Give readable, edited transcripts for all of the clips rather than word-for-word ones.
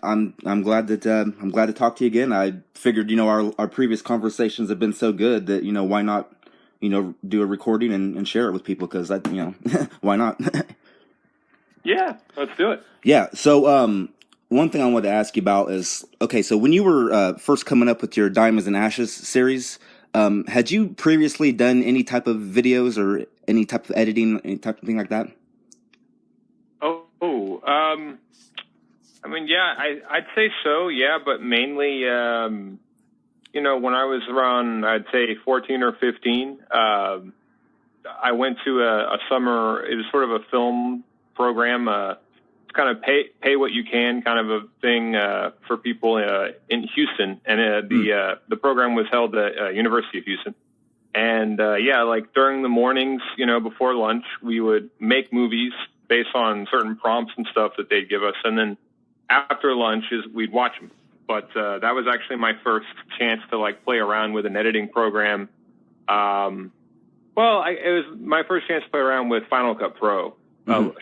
I'm glad that I'm glad to talk to you again. I figured, our previous conversations have been so good that, why not, do a recording and share it with people, because why not? Yeah, let's do it. Yeah. So one thing I wanted to ask you about is, okay, so when you were first coming up with your Diamonds and Ashes series, had you previously done any type of videos or any type of editing, any type of thing like that? I mean, yeah, I'd say so, yeah, but mainly, when I was around, I'd say 14 or 15, I went to a summer, it was sort of a film program, it's kind of pay what you can kind of a thing for people in Houston, and the program was held at University of Houston. And yeah, like during the mornings, before lunch, we would make movies based on certain prompts and stuff that they'd give us, and then after lunch we'd watch them. But that was actually my first chance to like play around with an editing program. It was my first chance to play around with Final Cut Pro.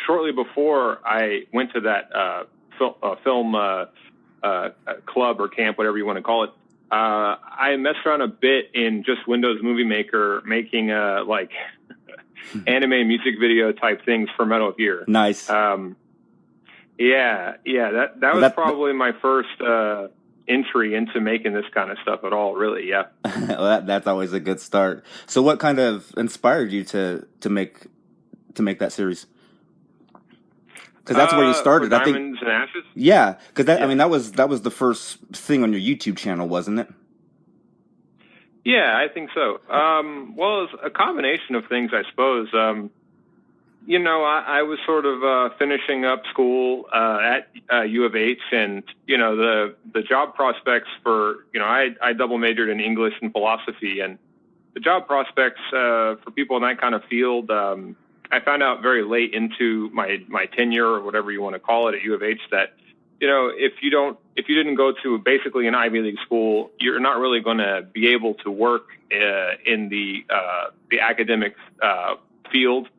Shortly before I went to that film club or camp, whatever you want to call it, I messed around a bit in just Windows Movie Maker, making like anime music video type things for Metal Gear. Nice. Yeah, that was probably my first entry into making this kind of stuff at all, really. Yeah. Well, that's always a good start. So what kind of inspired you to make that series? Because that's where you started. I think Diamonds and Ashes. Yeah, because that was the first thing on your YouTube channel, wasn't it? Yeah, I think so. Well, it's a combination of things, I suppose. I was sort of finishing up school at U of H, and the job prospects for I double majored in English and philosophy, and the job prospects for people in that kind of field. I found out very late into my tenure, or whatever you want to call it, at U of H, that if you didn't go to basically an Ivy League school, you're not really going to be able to work in the academic field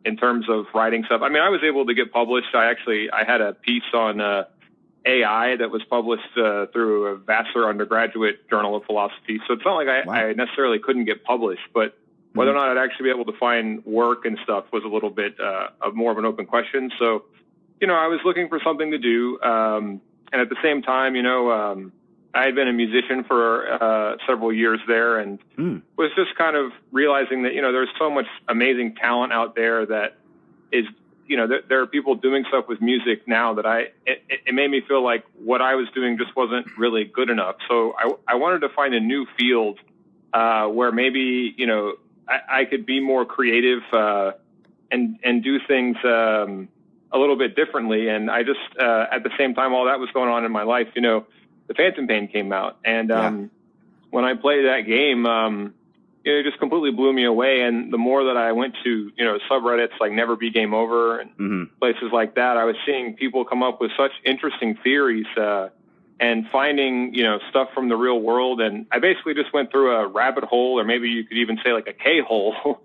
in terms of writing stuff. I mean, I was able to get published. I had a piece on AI that was published through a Vassar undergraduate journal of philosophy. So it's not like I necessarily couldn't get published, but whether or not I'd actually be able to find work and stuff was a little bit of more of an open question. So, I was looking for something to do. And at the same time, I had been a musician for several years there, and was just kind of realizing that, there's so much amazing talent out there that is, there are people doing stuff with music now that it made me feel like what I was doing just wasn't really good enough. So I wanted to find a new field where maybe, I could be more creative and do things a little bit differently. And I just, at the same time, all that was going on in my life, the Phantom Pain came out. And when I played that game, it just completely blew me away. And the more that I went to, subreddits like Never Be Game Over and places like that, I was seeing people come up with such interesting theories and finding, stuff from the real world. And I basically just went through a rabbit hole, or maybe you could even say like a K-hole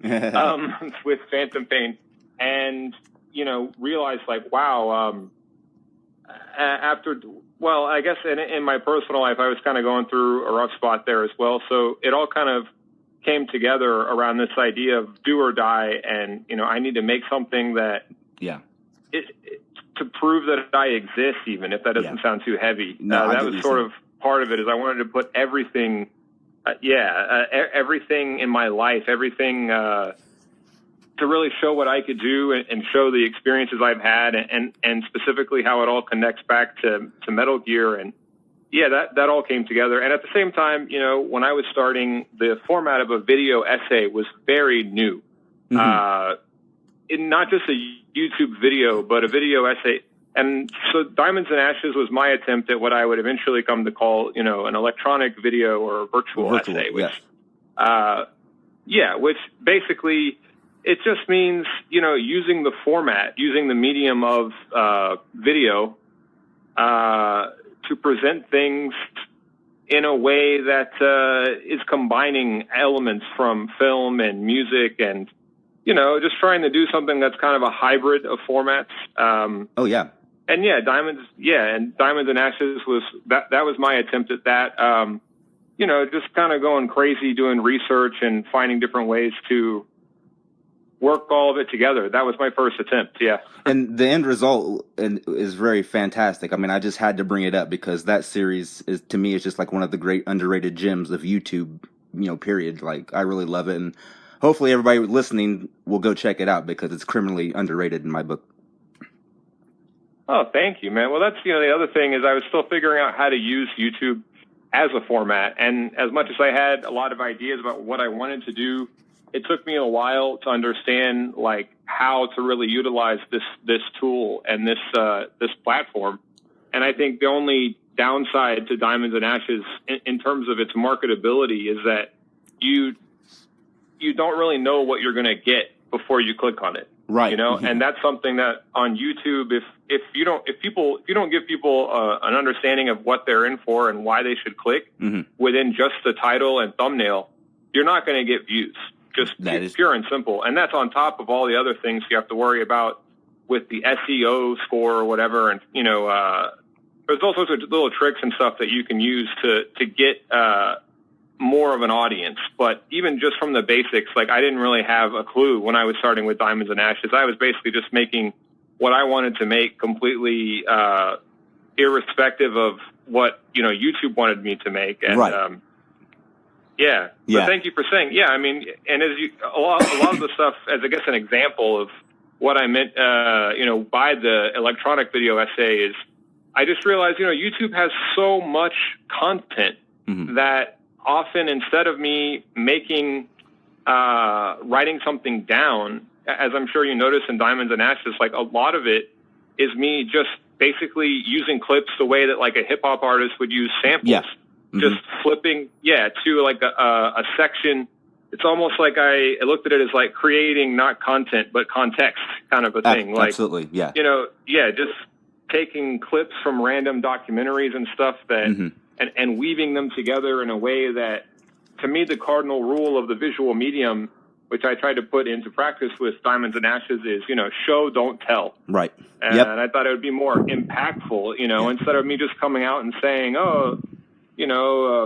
with Phantom Pain, and, realized like, wow, I guess in my personal life, I was kind of going through a rough spot there as well. So it all kind of came together around this idea of do or die. And, I need to make something that to prove that I exist, even if that doesn't sound too heavy. No, that was sort of part of it, is I wanted to put everything, everything in my life, everything to really show what I could do and show the experiences I've had, and specifically how it all connects back to Metal Gear. And that all came together. And at the same time, when I was starting, the format of a video essay was very new. Not just a YouTube video, but a video essay. And so Diamonds and Ashes was my attempt at what I would eventually come to call, an electronic video or a virtual essay, which, which basically, it just means, using the format, using the medium of video to present things in a way that is combining elements from film and music, and, just trying to do something that's kind of a hybrid of formats. And and Diamonds and Ashes was that was my attempt at that. Just kind of going crazy, doing research and finding different ways to work all of it together. That was my first attempt. Yeah. And the end result is very fantastic. I mean, I just had to bring it up because that series is, to me, is just like one of the great underrated gems of YouTube, period. Like, I really love it. And hopefully everybody listening will go check it out because it's criminally underrated in my book. Oh, thank you, man. Well, that's, the other thing is I was still figuring out how to use YouTube as a format. And as much as I had a lot of ideas about what I wanted to do, it took me a while to understand like how to really utilize this tool and this platform. And I think the only downside to Diamonds and Ashes in terms of its marketability is that you don't really know what you're going to get before you click on it. Right. Mm-hmm. And that's something that on YouTube, if you don't give people an understanding of what they're in for and why they should click within just the title and thumbnail, you're not going to get views. Just pure and simple. And that's on top of all the other things you have to worry about with the SEO score or whatever. And, there's all sorts of little tricks and stuff that you can use to get more of an audience. But even just from the basics, like I didn't really have a clue when I was starting with Diamonds and Ashes. I was basically just making what I wanted to make completely irrespective of what, YouTube wanted me to make. And, right. Yeah. But thank you for saying, I mean, and as a lot of the stuff, as I guess an example of what I meant, by the electronic video essay is I just realized, YouTube has so much content that often instead of me writing something down, as I'm sure you notice in Diamonds and Ashes, like a lot of it is me just basically using clips the way that like a hip hop artist would use samples. Yeah. Just flipping, to like a section. It's almost like I looked at it as like creating not content, but context kind of a thing. Like, absolutely, yeah. Just taking clips from random documentaries and stuff that, and weaving them together in a way that, to me, the cardinal rule of the visual medium, which I tried to put into practice with Diamonds and Ashes is, show, don't tell. Right. And I thought it would be more impactful, instead of me just coming out and saying,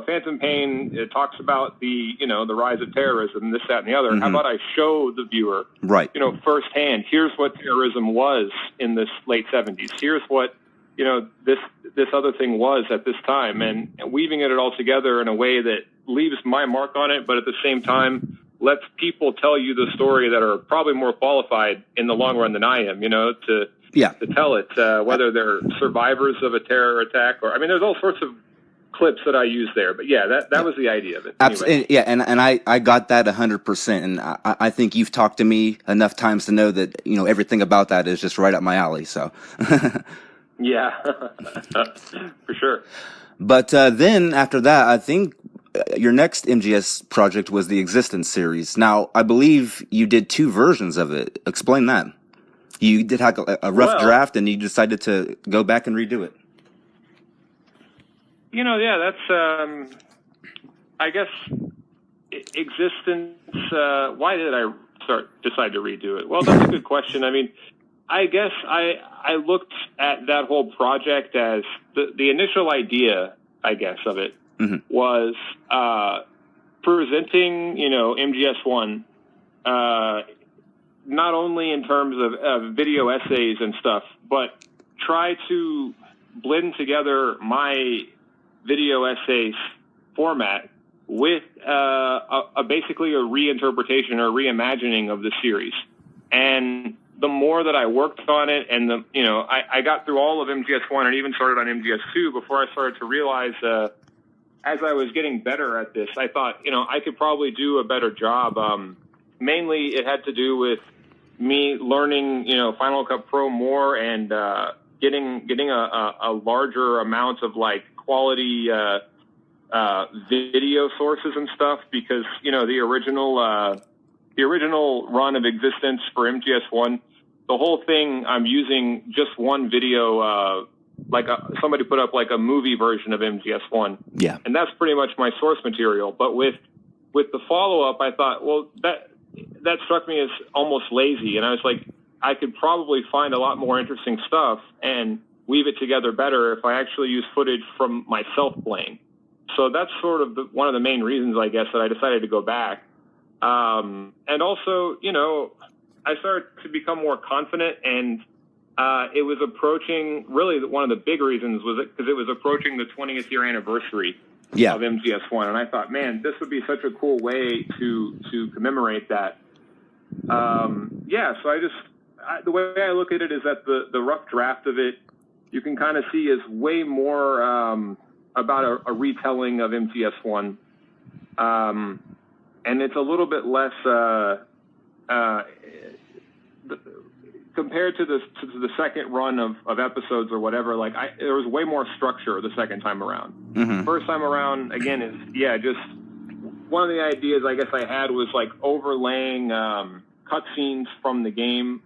Phantom Pain, it talks about the rise of terrorism, this, that, and the other. How about I show the viewer, right, firsthand, here's what terrorism was in this late 70s. Here's what, this other thing was at this time, and weaving it all together in a way that leaves my mark on it, but at the same time lets people tell you the story that are probably more qualified in the long run than I am, to tell it, whether they're survivors of a terror attack or, there's all sorts of clips that I use there, but that was the idea of it. Anyway. Yeah, and I got that 100%, and I think you've talked to me enough times to know that everything about that is just right up my alley. So, yeah, for sure. But then after that, I think your next MGS project was the Existence series. Now, I believe you did 2 versions of it. Explain that. You did have a rough draft, and you decided to go back and redo it. That's, I guess, Existence, why did I decide to redo it? Well, that's a good question. I guess I looked at that whole project as the initial idea, I guess, of it was presenting, MGS1, not only in terms of video essays and stuff, but try to blend together my video essays format with basically a reinterpretation or reimagining of the series. And the more that I worked on it, and I got through all of MGS1 and even started on MGS2 before I started to realize, as I was getting better at this, I thought, I could probably do a better job. Mainly, it had to do with me learning, Final Cut Pro more and getting a larger amount of like quality video sources and stuff, because the original run of Existence for MGS1, the whole thing I'm using just one video, somebody put up like a movie version of MGS1. Yeah. And that's pretty much my source material. But with the follow-up, I thought, well, that struck me as almost lazy. And I was like, I could probably find a lot more interesting stuff. And weave it together better if I actually use footage from myself playing. So that's sort of one of the main reasons, I guess, that I decided to go back. And also, you know, I started to become more confident, and it was approaching, really one of the big reasons was because it was approaching the 20th year anniversary of MGS1. And I thought, man, this would be such a cool way to commemorate that. So the way I look at it is that the rough draft of it, you can kind of see is way more about a retelling of MGS1. And it's a little bit less compared to the second run of episodes or whatever. Like there was way more structure the second time around. Mm-hmm. First time around, again, is just one of the ideas I guess I had was like overlaying cutscenes from the game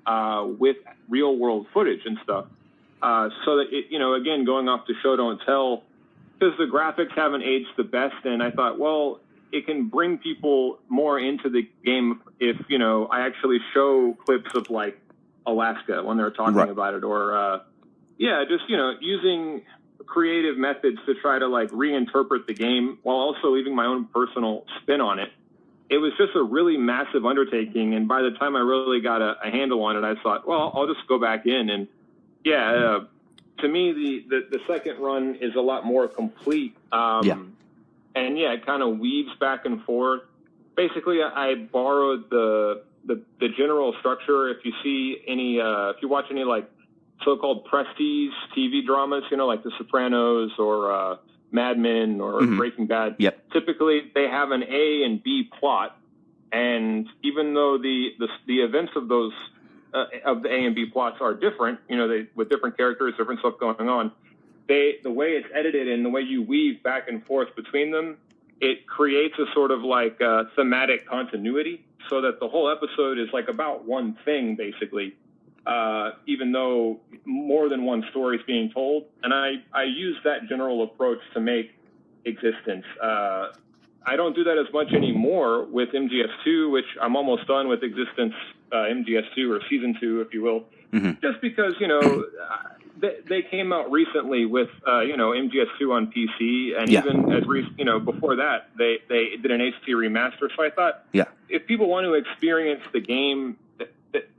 with real world footage and stuff, so that it, you know, again, going off the show don't tell, because the graphics haven't aged the best, and I thought, well, it can bring people more into the game if, you know, I actually show clips of like Alaska when they're talking about it, or just, you know, using creative methods to try to like reinterpret the game while also leaving my own personal spin on it. It was just a really massive undertaking, and by the time I really got a handle on it, I thought, well, I'll just go back in. And to me, the second run is a lot more complete. And it kind of weaves back and forth. Basically, I borrowed the general structure. If you see any, if you watch any like so-called prestige TV dramas, you know, like The Sopranos or Mad Men or Breaking Bad, typically they have an A and B plot. And even though the events of those of the A and B plots are different, you know, with different characters, different stuff going on, the way it's edited and the way you weave back and forth between them, it creates a sort of like thematic continuity, so that the whole episode is like about one thing, basically, even though more than one story is being told. And I use that general approach to make Existence. I don't do that as much anymore with MGS2, which I'm almost done with Existence MGS2, or Season 2, if you will, just because, you know, they came out recently with, you know, MGS2 on PC, and even as you know, before that, they did an HD remaster. So I thought, if people want to experience the game,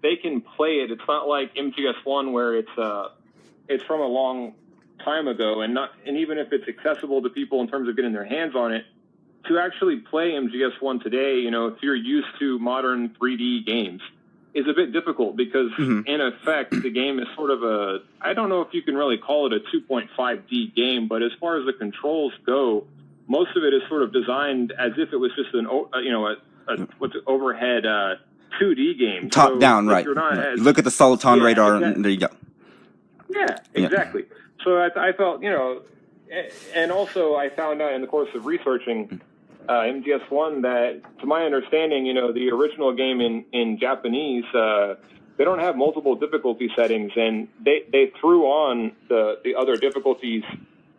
they can play it. It's not like MGS1 where it's from a long time ago, and even if it's accessible to people in terms of getting their hands on it, to actually play MGS1 today, you know, if you're used to modern 3D games, is a bit difficult, because in effect, the game is sort of I don't know if you can really call it a 2.5D game, but as far as the controls go, most of it is sort of designed as if it was just what's it, overhead 2D game. Top down, right. Look at the Soliton radar, and there you go. Yeah, exactly. So I felt, you know, and also I found out in the course of researching MGS1 that, to my understanding, you know, the original game in Japanese, they don't have multiple difficulty settings, and they threw on the other difficulties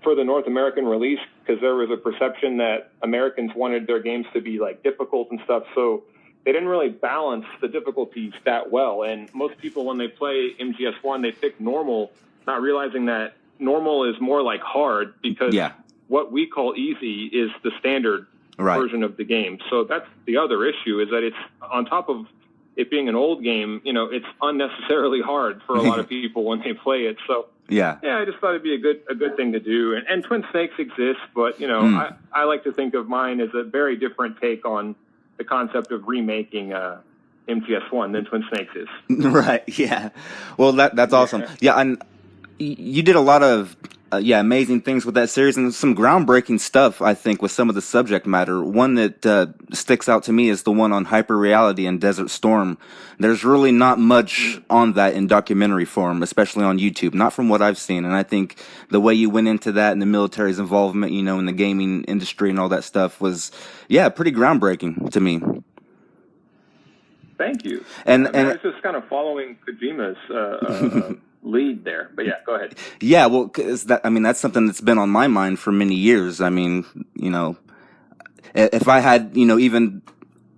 for the North American release, because there was a perception that Americans wanted their games to be like difficult and stuff. So they didn't really balance the difficulties that well. And most people, when they play MGS1, they pick normal, not realizing that normal is more like hard, because what we call easy is the standard version of the game. So that's the other issue, is that it's, on top of it being an old game, you know, it's unnecessarily hard for a lot of people when they play it. So I just thought it'd be a good thing to do. And Twin Snakes exists, but, you know, I like to think of mine as a very different take on the concept of remaking MGS1 than Twin Snakes is. Right. Yeah. Well, that's awesome. Yeah. And you did a lot of amazing things with that series, and some groundbreaking stuff, I think, with some of the subject matter. One that sticks out to me is the one on hyperreality and Desert Storm. There's really not much on that in documentary form, especially on YouTube, not from what I've seen. And I think the way you went into that and the military's involvement, you know, in the gaming industry and all that stuff was, pretty groundbreaking to me. Thank you. And it's just kind of following Kojima's lead there, but go ahead. Yeah, well, cause that's something that's been on my mind for many years. I mean, you know, if I had, you know, even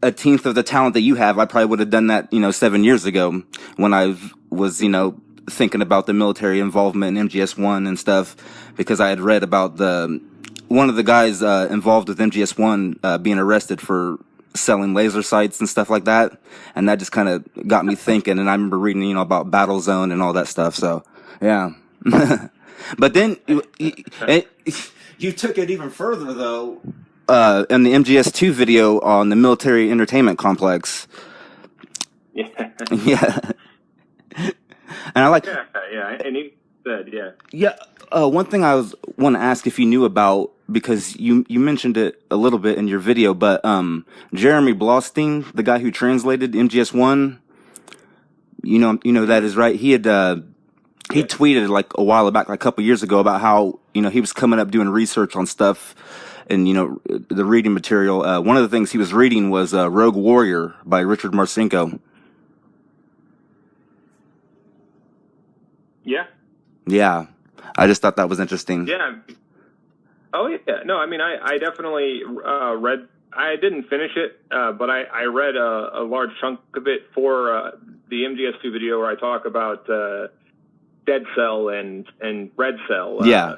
a tenth of the talent that you have, I probably would have done that, you know, 7 years ago when I was, you know, thinking about the military involvement in MGS1 and stuff, because I had read about one of the guys involved with MGS1 being arrested for selling laser sights and stuff like that, and that just kind of got me thinking. And I remember reading, about Battle Zone and all that stuff. So, yeah. But then you took it even further, though, in the MGS2 video on the military entertainment complex. Yeah. Yeah. And I like. Yeah. And he said, yeah. Yeah. One thing I want to ask if you knew about, because you mentioned it a little bit in your video, but Jeremy Blostein, the guy who translated MGS1, you know that is right. He had he tweeted like a while back, like a couple years ago, about how he was coming up doing research on stuff and the reading material. One of the things he was reading was Rogue Warrior by Richard Marcinko. Yeah. Yeah. I just thought that was interesting. Yeah. Oh, yeah. No, I mean, I definitely read. I didn't finish it, but I read a large chunk of it for the MGS2 video where I talk about Dead Cell and Red Cell. Yeah.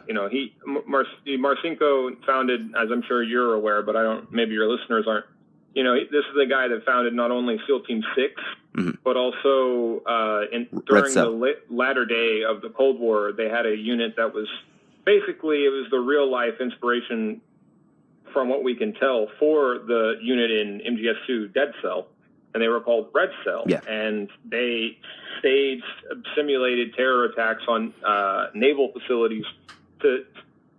Marcinko founded, as I'm sure you're aware, but maybe your listeners aren't. This is the guy that founded not only SEAL Team 6, mm-hmm. but also during the latter day of the Cold War, they had a unit that was basically, it was the real life inspiration, from what we can tell, for the unit in MGS2 Dead Cell, and they were called Red Cell. Yeah. And they staged simulated terror attacks on naval facilities.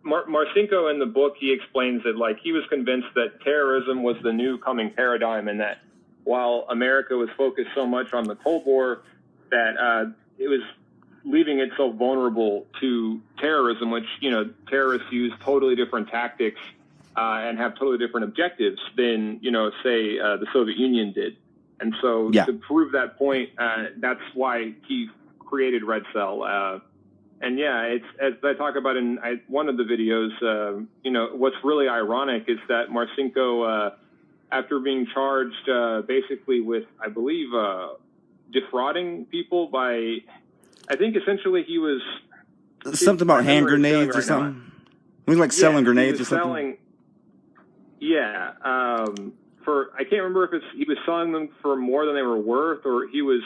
Marcinko in the book, he explains that he was convinced that terrorism was the new coming paradigm, and that while America was focused so much on the Cold War, that it was leaving itself vulnerable to terrorism, which, terrorists use totally different tactics and have totally different objectives than, say, the Soviet Union did. And so to prove that point, that's why he created Red Cell. And yeah, it's, as I talk about in one of the videos, what's really ironic is that Marcinko, after being charged basically with, I believe, defrauding people by, I think essentially he was... Something about hand grenades or something? He was selling grenades or something? I can't remember if he was selling them for more than they were worth, or he was...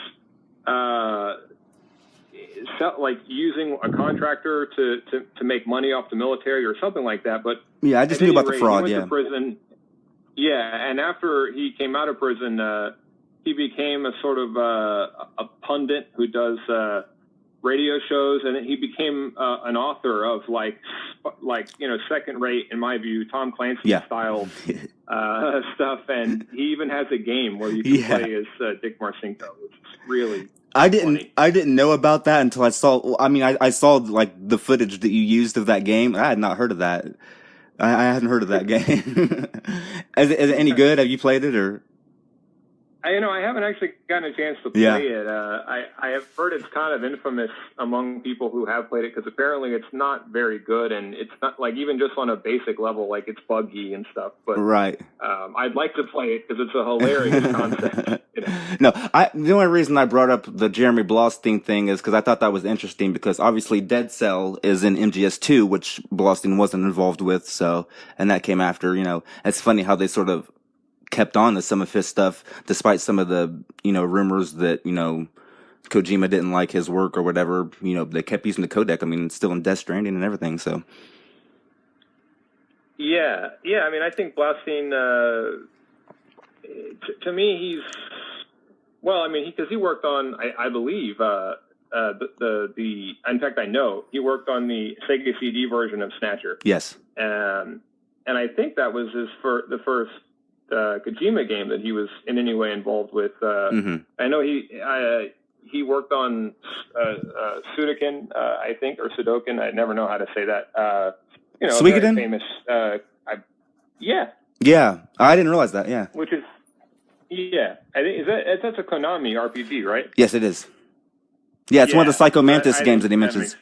using a contractor to make money off the military or something like that. But yeah, I just knew about the fraud. He went to prison. Yeah, and after he came out of prison, he became a sort of a pundit who does radio shows, and he became an author of second rate, in my view, Tom Clancy style stuff. And he even has a game where you can play as Dick Marcinko, which is really. I didn't know about that until I saw. I mean, I saw the footage that you used of that game. I had not heard of that. I hadn't heard of that game. Is it any good? Have you played it or? I haven't actually gotten a chance to play it. I have heard it's kind of infamous among people who have played it, because apparently it's not very good, and it's not even just on a basic level, it's buggy and stuff. But right. I'd like to play it because it's a hilarious concept. No, the only reason I brought up the Jeremy Blostein thing is because I thought that was interesting, because obviously Dead Cell is in MGS2, which Blostein wasn't involved with. So, and that came after. It's funny how they sort of kept on to some of his stuff, despite some of the, rumors that, Kojima didn't like his work or whatever. They kept using the codec. I mean, it's still in Death Stranding and everything, so. Yeah. I mean, I think Blostein, to me, he's, because he worked on, I believe, in fact, I know, he worked on the Sega CD version of Snatcher. Yes. And I think that was the first Kojima game that he was in any way involved with. I know he worked on Sudoku, I think, or Sudoku. I never know how to say that. Suikoden? Famous. Yeah, I didn't realize that. Yeah. Which is, I think that's a Konami RPG, right? Yes, it is. Yeah, it's one of the Psycho Mantis games that he mentions.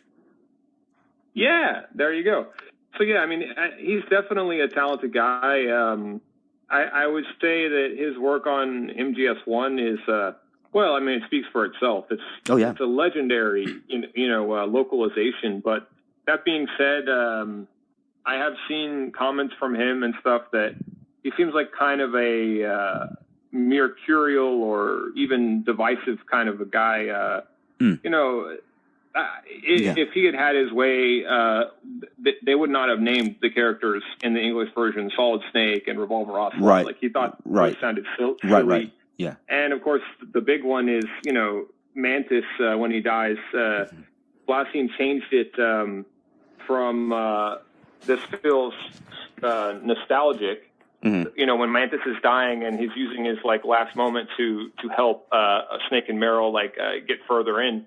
Yeah, there you go. So yeah, I mean, he's definitely a talented guy. I would say that his work on MGS1 is Well, I mean, it speaks for itself. Oh yeah. It's a legendary, localization. But that being said, I have seen comments from him and stuff that he seems like kind of a mercurial or even divisive kind of a guy. If he had had his way, they would not have named the characters in the English version Solid Snake and Revolver Ocelot. Right. Like he thought Right. it sounded silly. Right. Yeah. And of course, the big one is, Mantis when he dies. Blasien changed it from this feels nostalgic. Mm-hmm. When Mantis is dying and he's using his last moment to help Snake and Meryl get further in.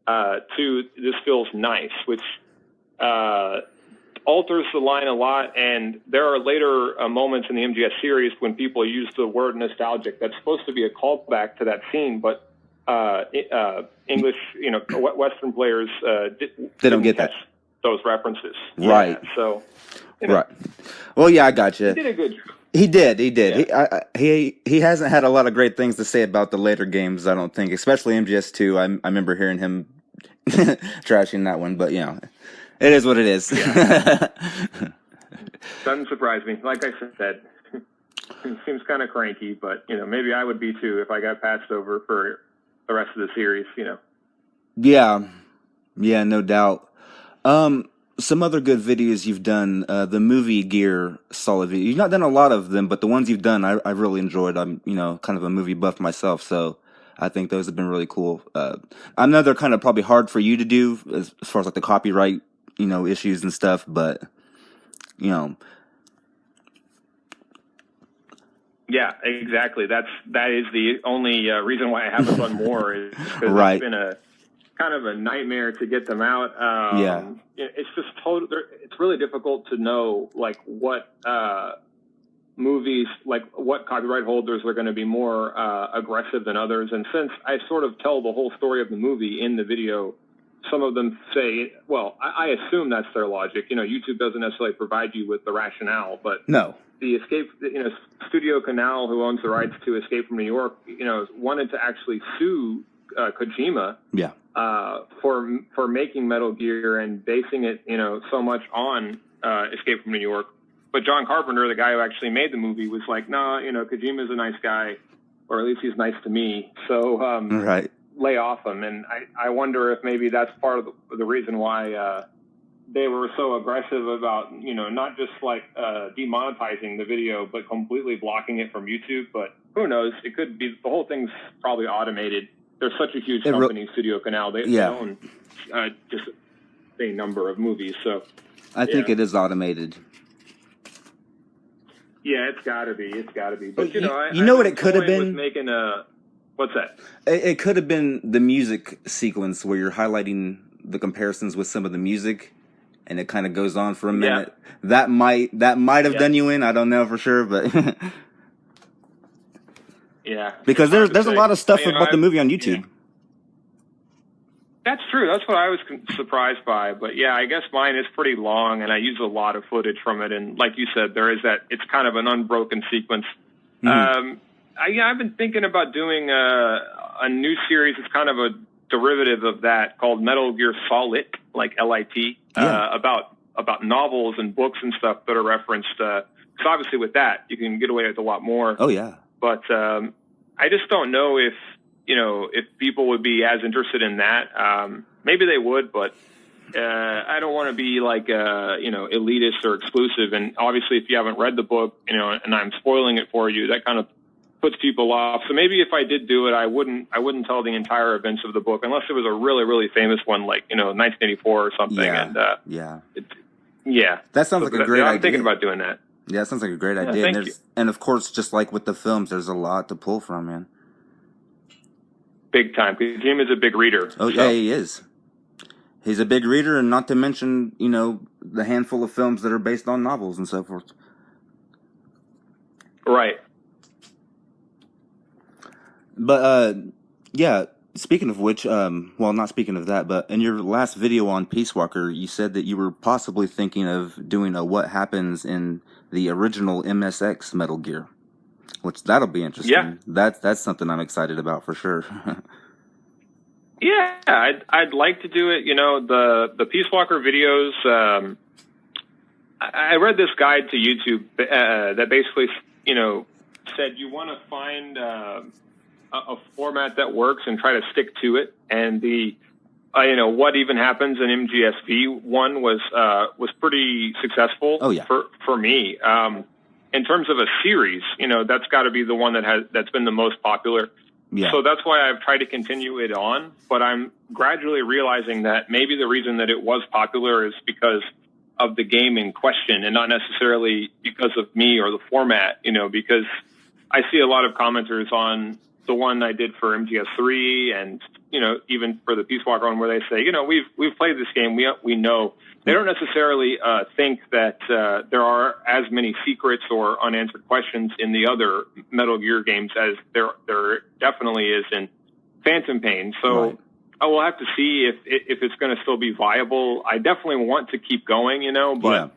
To this feels nice, which alters the line a lot. And there are later moments in the MGS series when people use the word nostalgic. That's supposed to be a callback to that scene, but English, Western players they don't get that. Those references. Right. Yeah, so. Right. Well, yeah, I got you. He did a good job. He did. Yeah. He hasn't had a lot of great things to say about the later games, I don't think, especially MGS2. I remember hearing him trashing that one, but it is what it is. Yeah. Doesn't surprise me. Like I said, he seems kind of cranky, but maybe I would be too if I got passed over for the rest of the series. Yeah, no doubt. Some other good videos you've done, the movie gear solid video. You've not done a lot of them, but the ones you've done, I've really enjoyed. I'm, kind of a movie buff myself, so I think those have been really cool. I know they're kind of probably hard for you to do as far as the copyright, issues and stuff, but, Yeah, exactly. That is the only reason why I haven't done more is because right. It's been a kind of a nightmare to get them out. It's just it's really difficult to know what movies, what copyright holders are going to be more aggressive than others. And since I sort of tell the whole story of the movie in the video, some of them say, well, I assume that's their logic. YouTube doesn't necessarily provide you with the rationale, but no. The Studio Canal, who owns the rights to Escape from New York, wanted to actually sue Kojima. Yeah. For making Metal Gear and basing it, so much on Escape from New York. But John Carpenter, the guy who actually made the movie, was like, nah, Kojima's a nice guy, or at least he's nice to me. So right. Lay off him. And I wonder if maybe that's part of the reason why they were so aggressive about, not just demonetizing the video, but completely blocking it from YouTube. But who knows? It could be the whole thing's probably automated. They're such a huge company, Studio Canal. They own just a number of movies. So I think it is automated. Yeah, it's got to be. But what it could have been? Making what's that? It could have been the music sequence where you're highlighting the comparisons with some of the music, and it kind of goes on for a minute. That might have done you in. I don't know for sure, but. Yeah, because there's a lot of stuff about the movie on YouTube. Yeah. That's true. That's what I was surprised by. But yeah, I guess mine is pretty long, and I use a lot of footage from it. And like you said, there is that. It's kind of an unbroken sequence. Mm-hmm. I've been thinking about doing a new series. It's kind of a derivative of that called Metal Gear Solid, like LIT, about novels and books and stuff that are referenced. Because obviously with that, you can get away with a lot more. Oh yeah. But I just don't know if people would be as interested in that. Maybe they would, but I don't want to be elitist or exclusive. And obviously, if you haven't read the book, and I'm spoiling it for you, that kind of puts people off. So maybe if I did do it, I wouldn't tell the entire events of the book unless it was a really, really famous one, 1984 or something. Yeah. And that sounds like a great idea. I'm thinking about doing that. Yeah, it sounds like a great idea. And of course, just like with the films, there's a lot to pull from, man. Big time. Kojima's a big reader. Oh, yeah, he is. He's a big reader, and not to mention, the handful of films that are based on novels and so forth. Right. But, speaking of which, not speaking of that, but in your last video on Peace Walker, you said that you were possibly thinking of doing a what happens in the original MSX Metal Gear. Which that'll be interesting. Yeah. That's something I'm excited about for sure. Yeah, I'd like to do it. You know, the Peace Walker videos. I read this guide to YouTube that basically, you know, said you want to find a format that works and try to stick to it. And the you know, what even happens in MGSV one was pretty successful. Oh yeah. For me. In terms of a series, you know, that's got to be the one that's been the most popular. Yeah. So that's why I've tried to continue it on, but I'm gradually realizing that maybe the reason that it was popular is because of the game in question and not necessarily because of me or the format, you know, because I see a lot of commenters on the one I did for MGS3 and, you know, even for the Peace Walker one where they say, you know, we've played this game. We know. They don't necessarily think that there are as many secrets or unanswered questions in the other Metal Gear games as there definitely is in Phantom Pain. So right. I will have to see if it's going to still be viable. I definitely want to keep going, you know, but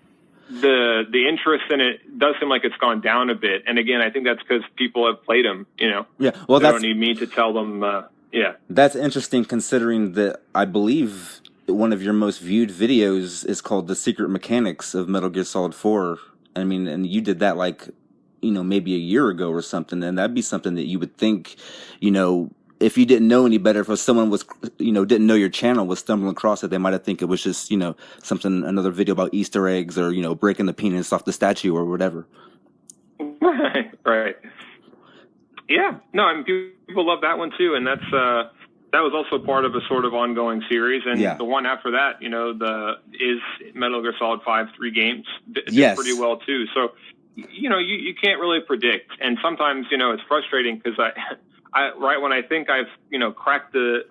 the interest in it does seem like it's gone down a bit. And again, I think that's because people have played them, you know. Yeah. Well, they don't need me to tell them. Yeah. That's interesting considering that I believe one of your most viewed videos is called The Secret Mechanics of Metal Gear Solid 4. I mean, and you did that like, you know, maybe a year ago or something. And that'd be something that you would think, you know, if you didn't know any better, if someone was, you know, didn't know your channel, was stumbling across it, they might have think it was just, you know, another video about Easter eggs or, you know, breaking the penis off the statue or whatever. Right. Yeah. No, I mean, people love that one too. And that's, that was also part of a sort of ongoing series. And the one after that, you know, is Metal Gear Solid 5, 3 games. Did pretty well too. So, you know, you can't really predict. And sometimes, you know, it's frustrating because I right when I think I've, you know, cracked the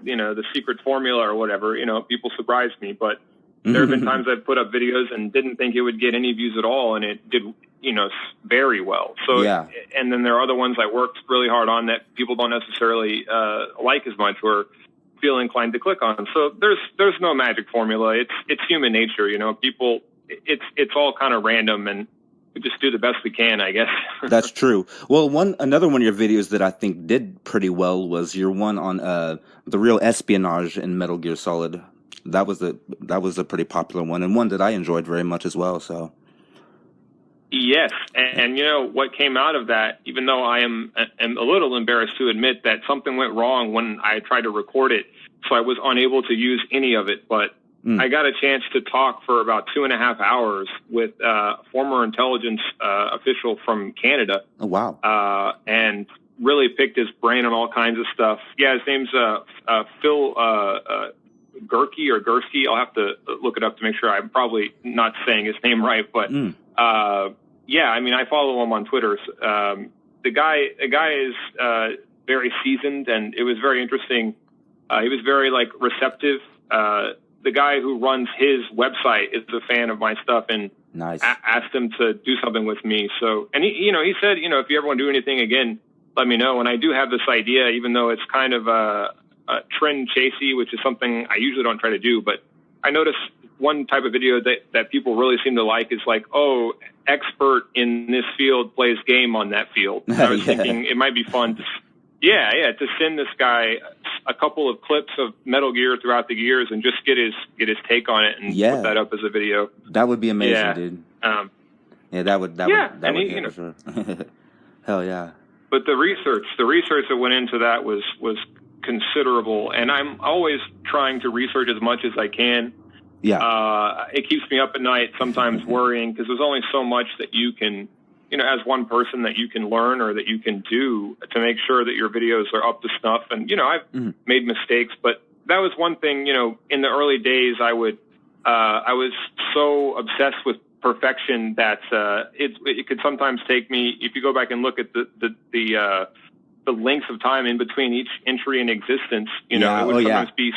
secret formula or whatever, you know, people surprise me. But there have been times I've put up videos and didn't think it would get any views at all. And it did, you know, very well. So, and then there are other ones I worked really hard on that people don't necessarily like as much or feel inclined to click on. So there's no magic formula. It's human nature, you know. People, it's all kind of random, and we just do the best we can, I guess. That's true. Well, another one of your videos that I think did pretty well was your one on the real espionage in Metal Gear Solid. That was a pretty popular one, and one that I enjoyed very much as well. So. Yes, and you know what came out of that, even though I am a little embarrassed to admit that something went wrong when I tried to record it, so I was unable to use any of it, but I got a chance to talk for about 2.5 hours with a former intelligence official from Canada. Oh, wow. And really picked his brain on all kinds of stuff. Yeah, his name's Phil Gursky or Gursky. I'll have to look it up to make sure. I'm probably not saying his name right, but yeah, I mean, I follow him on Twitter. The guy is very seasoned, and it was very interesting. He was very receptive. The guy who runs his website is a fan of my stuff, and asked him to do something with me. So, and he said, if you ever want to do anything again, let me know. And I do have this idea, even though it's kind of a trend chasey, which is something I usually don't try to do. But I noticed one type of video that people really seem to like is expert in this field plays game on that field. I was thinking it might be fun to send this guy a couple of clips of Metal Gear throughout the years and just get his take on it and put that up as a video. That would be amazing, dude. That would for sure. Hell yeah. But the research that went into that was considerable, and I'm always trying to research as much as I can. Yeah. It keeps me up at night, sometimes worrying, because there's only so much that you can, as one person that you can learn or that you can do to make sure that your videos are up to snuff. And, I've made mistakes, but that was one thing, in the early days I was so obsessed with perfection that it could sometimes take me, if you go back and look at the lengths of time in between each entry in existence, it would sometimes be,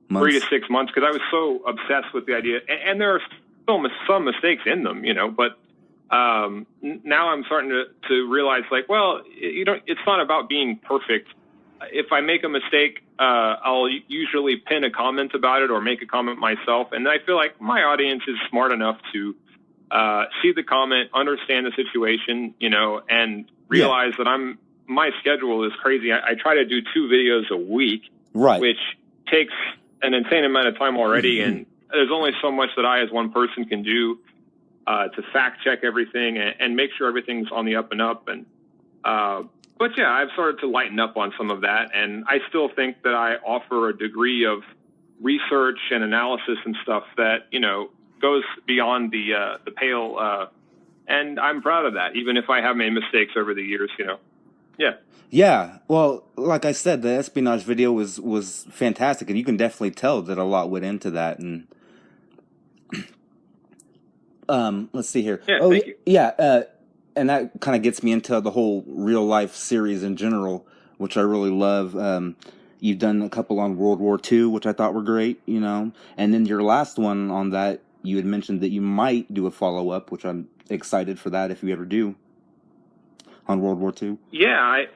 3 to 6 months, because I was so obsessed with the idea. And there are still some mistakes in them, but now I'm starting to realize, it's not about being perfect. If I make a mistake, I'll usually pin a comment about it or make a comment myself. And I feel like my audience is smart enough to see the comment, understand the situation, and realize that my schedule is crazy. I try to do 2 videos a week, Right. which takes an insane amount of time already. And there's only so much that I, as one person, can do to fact check everything and make sure everything's on the up and up. And, but yeah, I've started to lighten up on some of that. And I still think that I offer a degree of research and analysis and stuff that, you know, goes beyond the pale. And I'm proud of that, even if I have made mistakes over the years, you know. Yeah. Yeah. Well, like I said, the espionage video was fantastic, and you can definitely tell that a lot went into that. And let's see here. Yeah, thank you. Yeah. And that kind of gets me into the whole real life series in general, which I really love. You've done a couple on World War II, which I thought were great, you know. And then your last one on that, you had mentioned that you might do a follow up, which I'm excited for that if you ever do, on World War II. I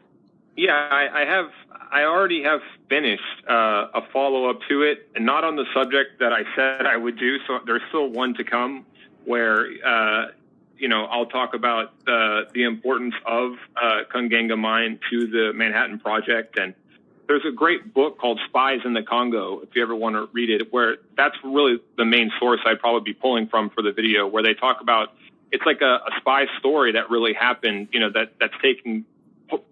already have finished a follow-up to it, and not on the subject that I said I would do. So there's still one to come where, you know, I'll talk about the importance of Kungenga Mine to the Manhattan Project. And there's a great book called Spies in the Congo, if you ever want to read it, where that's really the main source I'd probably be pulling from for the video, where they talk about, it's like a spy story that really happened, you know, that's taking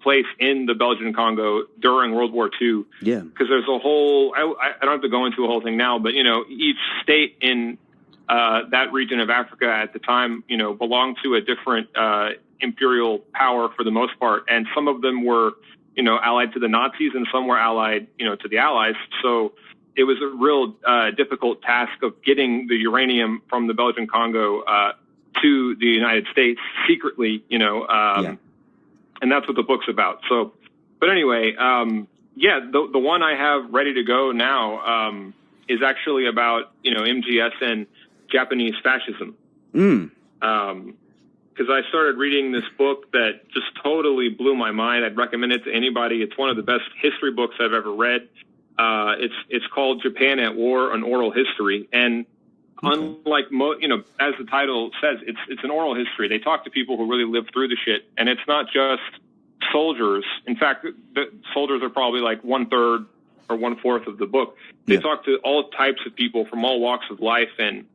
place in the Belgian Congo during World War II. Yeah. Because there's a whole, I don't have to go into a whole thing now, but, you know, each state in that region of Africa at the time, you know, belonged to a different imperial power for the most part. And some of them were, you know, allied to the Nazis, and some were allied, you know, to the Allies. So it was a real difficult task of getting the uranium from the Belgian Congo to the United States secretly, you know, and that's what the book's about. So, but anyway, the one I have ready to go now is actually about, you know, MGS and Japanese fascism. Because I started reading this book that just totally blew my mind. I'd recommend it to anybody. It's one of the best history books I've ever read. It's called Japan at War, an Oral History. And unlike, you know, as the title says, it's an oral history. They talk to people who really lived through the shit. And it's not just soldiers. In fact, the soldiers are probably like 1/3 or 1/4 of the book. They talk to all types of people from all walks of life. And,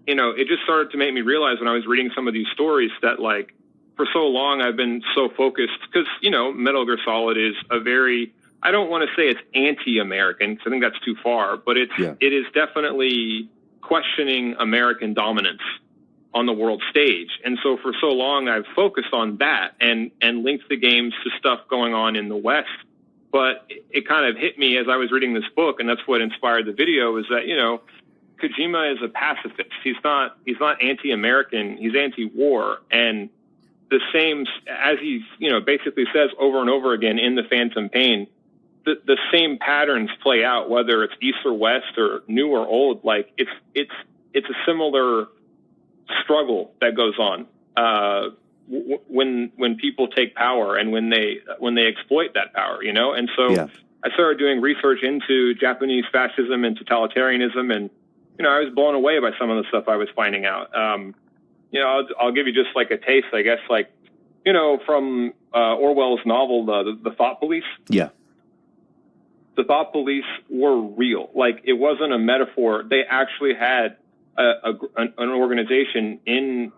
you know, it just started to make me realize when I was reading some of these stories that, like, for so long I've been so focused because, you know, Metal Gear Solid is a very, I don't want to say it's anti-American because I think that's too far, but it is definitely questioning American dominance on the world stage. And so for so long I've focused on that and linked the games to stuff going on in the West. But it kind of hit me as I was reading this book, and that's what inspired the video, is that, you know, Kojima is a pacifist. He's not anti-American. He's anti-war. And the same, as he, you know, basically says over and over again in The Phantom Pain, the same patterns play out, whether it's East or West or new or old. Like it's a similar struggle that goes on when people take power and when they exploit that power, you know. And so I started doing research into Japanese fascism and totalitarianism, and, you know, I was blown away by some of the stuff I was finding out. You know, I'll give you just like a taste, I guess, like, you know, from Orwell's novel, The Thought Police. Yeah. The Thought Police were real. Like, it wasn't a metaphor. They actually had an organization in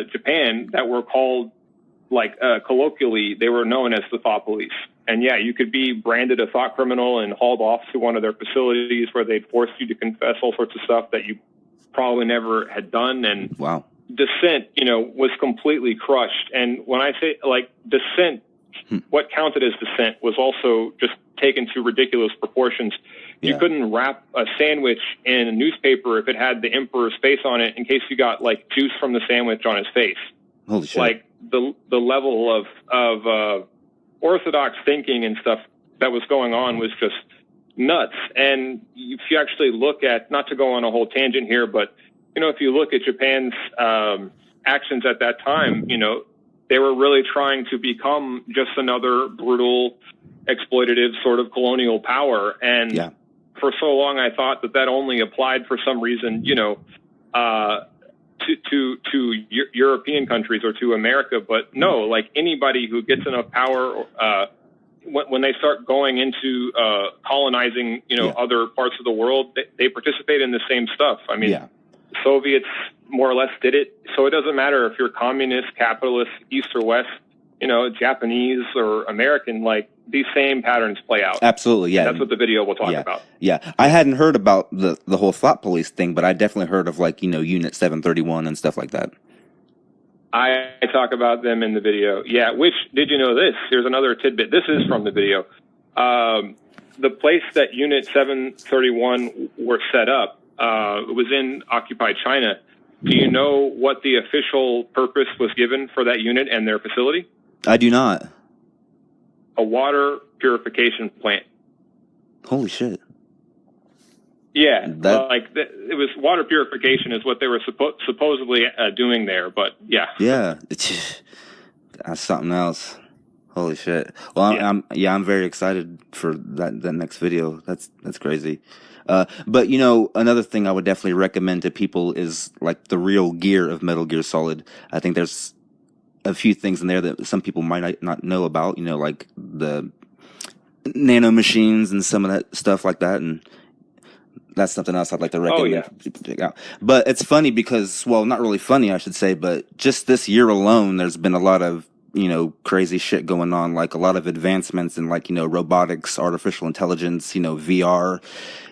Japan that were called, like, colloquially, they were known as the Thought Police. And yeah, you could be branded a thought criminal and hauled off to one of their facilities where they'd force you to confess all sorts of stuff that you probably never had done. And dissent, you know, was completely crushed. And when I say, like, dissent, what counted as dissent was also just taken to ridiculous proportions. You couldn't wrap a sandwich in a newspaper if it had the emperor's face on it in case you got, like, juice from the sandwich on his face. Holy shit. Like, the level of orthodox thinking and stuff that was going on was just nuts. And if you actually look at, not to go on a whole tangent here, but, you know, if you look at Japan's actions at that time, you know, they were really trying to become just another brutal, exploitative sort of colonial power. And for so long, I thought that only applied for some reason, you know, European countries or to America, but no, like anybody who gets enough power, when they start going into colonizing, other parts of the world, they participate in the same stuff. I mean, Soviets more or less did it, so it doesn't matter if you're communist, capitalist, East or West, Japanese or American, like these same patterns play out. Absolutely, yeah. And that's what the video will talk about. Yeah, I hadn't heard about the whole thought police thing, but I definitely heard of like, Unit 731 and stuff like that. I talk about them in the video. Yeah, which, did you know this? Here's another tidbit. This is from the video. The place that Unit 731 were set up was in occupied China. Do you know what the official purpose was given for that unit and their facility? I do not. A water purification plant. Holy shit. Yeah, it was water purification is what they were supposedly doing there, but yeah. Yeah, that's something else. Holy shit. Well, I'm very excited for that next video. That's crazy. But another thing I would definitely recommend to people is like the real gear of Metal Gear Solid. I think there's a few things in there that some people might not know about, like the nano machines and some of that stuff like that. And that's something else I'd like to recommend people check out. But it's funny because, well, not really funny, I should say, but just this year alone, there's been a lot of, crazy shit going on, like a lot of advancements in like, robotics, artificial intelligence, VR.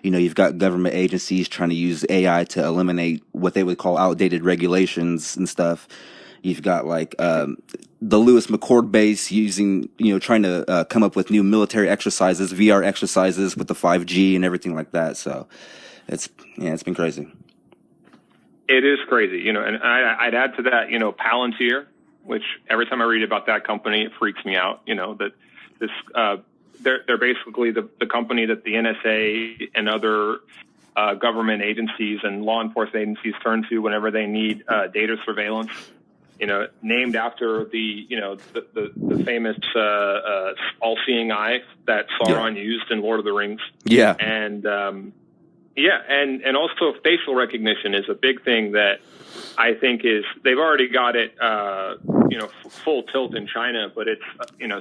You've got government agencies trying to use AI to eliminate what they would call outdated regulations and stuff. You've got like the Lewis McChord base using, trying to come up with new military exercises, VR exercises with the 5G and everything like that. So it's been crazy. It is crazy, and I'd add to that, Palantir, which every time I read about that company, it freaks me out. That this they're basically the company that the NSA and other government agencies and law enforcement agencies turn to whenever they need data surveillance. Named after the famous all-seeing eye that Sauron used in Lord of the Rings. Yeah. And and also facial recognition is a big thing that I think they've already got it, full tilt in China, but it's,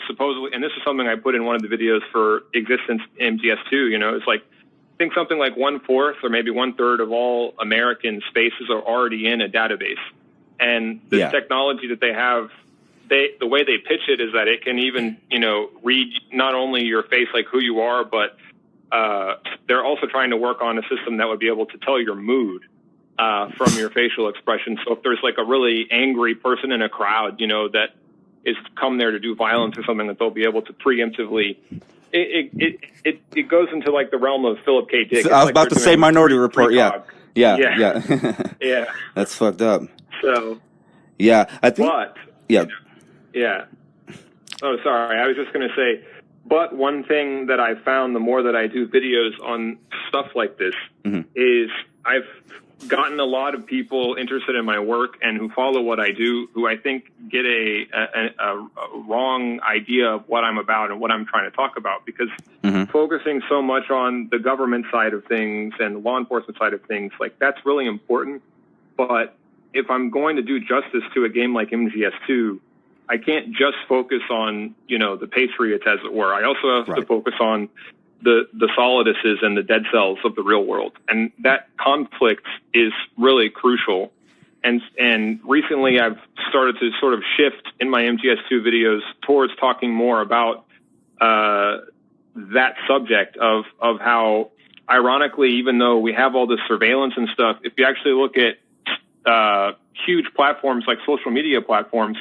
supposedly, and this is something I put in one of the videos for Existence MGS2, it's like, I think something like 1/4 or maybe 1/3 of all American spaces are already in a database. And the technology that they have, the way they pitch it is that it can even, read not only your face, like who you are, but they're also trying to work on a system that would be able to tell your mood from your facial expression. So if there's like a really angry person in a crowd, that is come there to do violence or something, that they'll be able to preemptively. It goes into like the realm of Philip K. Dick. I was about to say Minority Report. Yeah. Yeah. That's fucked up. So, I think. But, Oh, sorry. I was just going to say, but one thing that I found the more that I do videos on stuff like this is I've gotten a lot of people interested in my work and who follow what I do, who I think get a wrong idea of what I'm about and what I'm trying to talk about, because focusing so much on the government side of things and law enforcement side of things, like that's really important. But if I'm going to do justice to a game like MGS2, I can't just focus on, the Patriots, as it were. I also have to focus on the Soliduses and the dead cells of the real world. And that conflict is really crucial. And recently I've started to sort of shift in my MGS2 videos towards talking more about that subject of how, ironically, even though we have all this surveillance and stuff, if you actually look at huge platforms like social media platforms,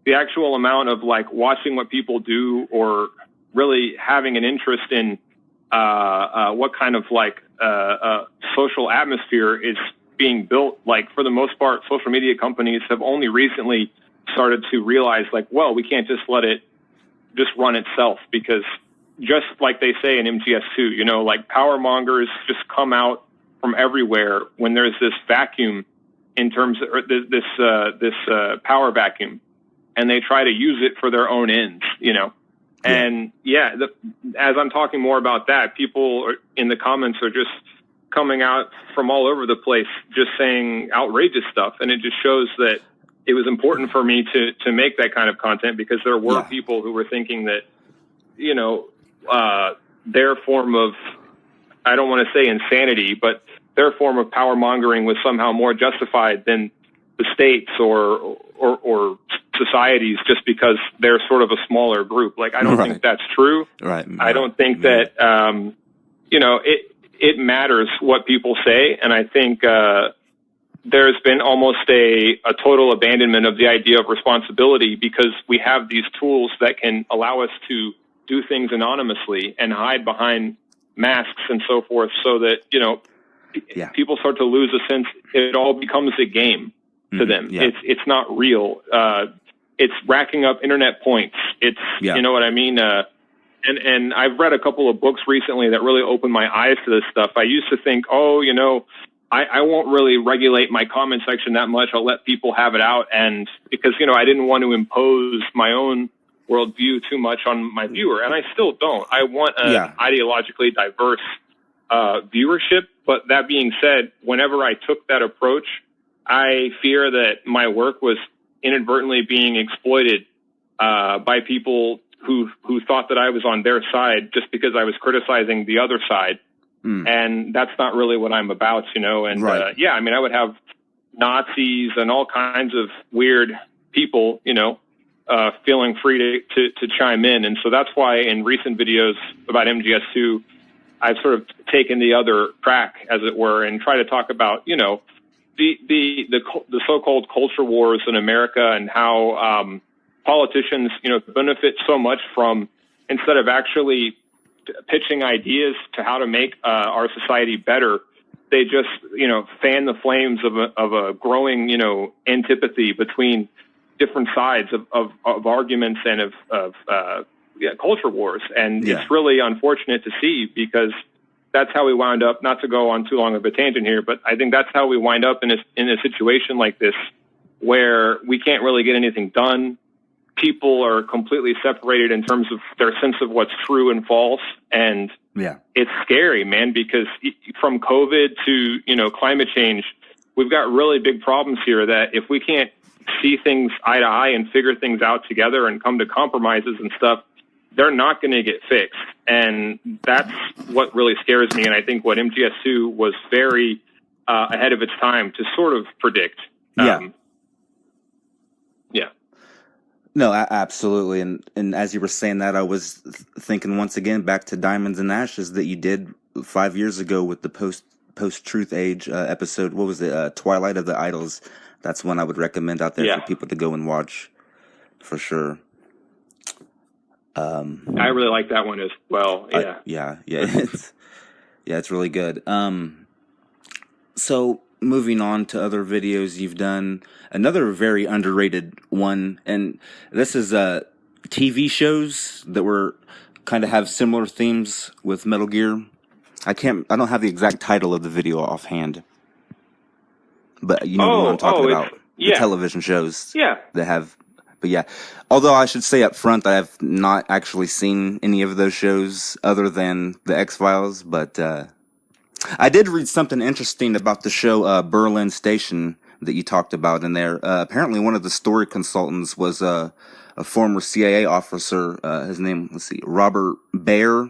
the actual amount of like watching what people do or really having an interest in what kind of like social atmosphere is being built, like for the most part, social media companies have only recently started to realize like, well, we can't just let it just run itself, because just like they say in MGS2, like power mongers just come out from everywhere when there's this vacuum in terms of this power vacuum, and they try to use it for their own ends, And as I'm talking more about that, people in the comments are just coming out from all over the place, just saying outrageous stuff. And it just shows that it was important for me to make that kind of content, because there were people who were thinking that, you know, their form of, I don't want to say insanity, but their form of power mongering was somehow more justified than the states or societies, just because they're sort of a smaller group. Like, I don't think that's true. Right. I don't think that, you know, it matters what people say. And I think, there's been almost a total abandonment of the idea of responsibility, because we have these tools that can allow us to do things anonymously and hide behind masks and so forth, so that, you know, people start to lose a sense. It all becomes a game to them. It's not real. It's racking up internet points. It's, you know what I mean? And I've read a couple of books recently that really opened my eyes to this stuff. I used to think, oh, you know, I won't really regulate my comment section that much. I'll let people have it out. And because, you know, I didn't want to impose my own worldview too much on my viewer. And I still don't. I want an ideologically diverse viewership. But that being said, whenever I took that approach, I fear that my work was inadvertently being exploited by people who thought that I was on their side just because I was criticizing the other side. And that's not really what I'm about, you know. And yeah, I mean, I would have Nazis and all kinds of weird people, you know, feeling free to chime in. And so that's why in recent videos about MGS2, I've sort of taken the other track, as it were, and try to talk about, you know, the so-called culture wars in America, and how politicians, you know, benefit so much from, instead of actually pitching ideas to how to make our society better, they just, you know, fan the flames of a growing, you know, antipathy between different sides of arguments and of culture wars. And it's really unfortunate to see, because that's how we wound up, not to go on too long of a tangent here, but I think that's how we wind up in a situation like this, where we can't really get anything done. People are completely separated in terms of their sense of what's true and false. And it's scary, man, because from COVID to, you know, climate change, we've got really big problems here that if we can't see things eye to eye and figure things out together and come to compromises and stuff, they're not going to get fixed. And that's what really scares me. And I think what MGS2 was very ahead of its time to sort of predict. No, absolutely. And as you were saying that, I was thinking once again back to Diamonds and Ashes that you did 5 years ago with the post-truth age episode. What was it? Twilight of the Idols. That's one I would recommend out there for people to go and watch, for sure. I really like that one as well. It's really good. So moving on to other videos you've done, another very underrated one, and this is TV shows that were kind of have similar themes with Metal Gear. I don't have the exact title of the video offhand, but you know what I'm talking about. The television shows that have. But yeah, although I should say up front that I have not actually seen any of those shows other than the X-Files, but I did read something interesting about the show Berlin Station that you talked about in there. Apparently one of the story consultants was a former CIA officer, his name, Robert Baer.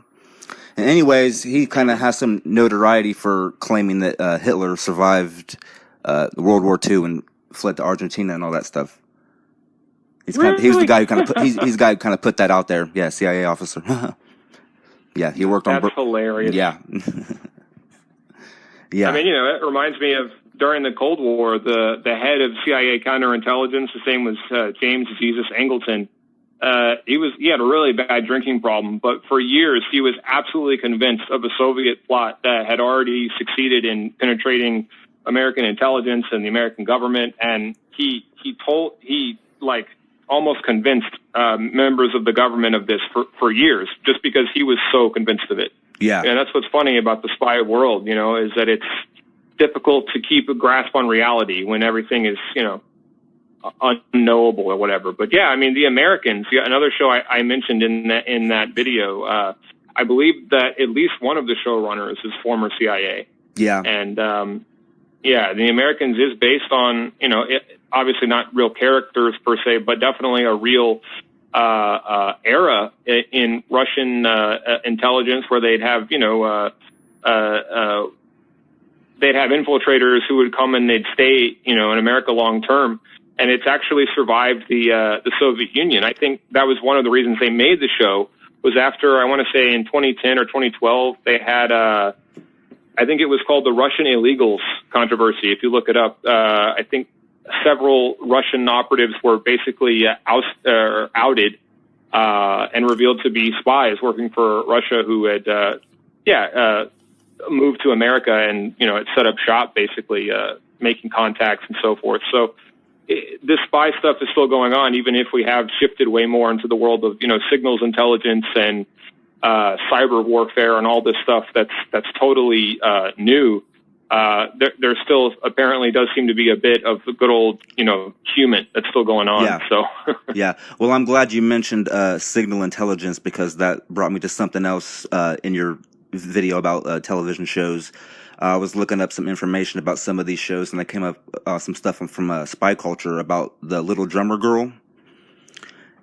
And anyways, he kind of has some notoriety for claiming that Hitler survived World War II and fled to Argentina and all that stuff. He was the guy who kind of put, he's the guy who kind of put that out there. Yeah, CIA officer. Yeah, he worked on. That's hilarious. Yeah. Yeah. I mean, you know, it reminds me of during the Cold War, the head of CIA counterintelligence. His name was James Jesus Angleton. He had a really bad drinking problem, but for years he was absolutely convinced of a Soviet plot that had already succeeded in penetrating American intelligence and the American government, and he almost convinced members of the government of this for years, just because he was so convinced of it. Yeah. And that's what's funny about the spy world, you know, is that it's difficult to keep a grasp on reality when everything is, you know, unknowable or whatever. But yeah, I mean, the Americans, another show I mentioned in that video, I believe that at least one of the showrunners is former CIA. Yeah. And The Americans is based on, obviously not real characters per se, but definitely a real era in Russian intelligence where they'd have, they'd have infiltrators who would come and they'd stay, in America long term. And it's actually survived the Soviet Union. I think that was one of the reasons they made the show, was after, I want to say in 2010 or 2012, they had, I think it was called the Russian illegals controversy. If you look it up, I think several Russian operatives were basically outed and revealed to be spies working for Russia who had, moved to America and, had set up shop, basically making contacts and so forth. So this spy stuff is still going on, even if we have shifted way more into the world of, signals intelligence and cyber warfare and all this stuff that's totally new. There still apparently does seem to be a bit of the good old, human that's still going on. Yeah. So yeah. Well, I'm glad you mentioned signal intelligence, because that brought me to something else in your video about television shows. I was looking up some information about some of these shows, and I came up some stuff from Spy Culture about the Little Drummer Girl.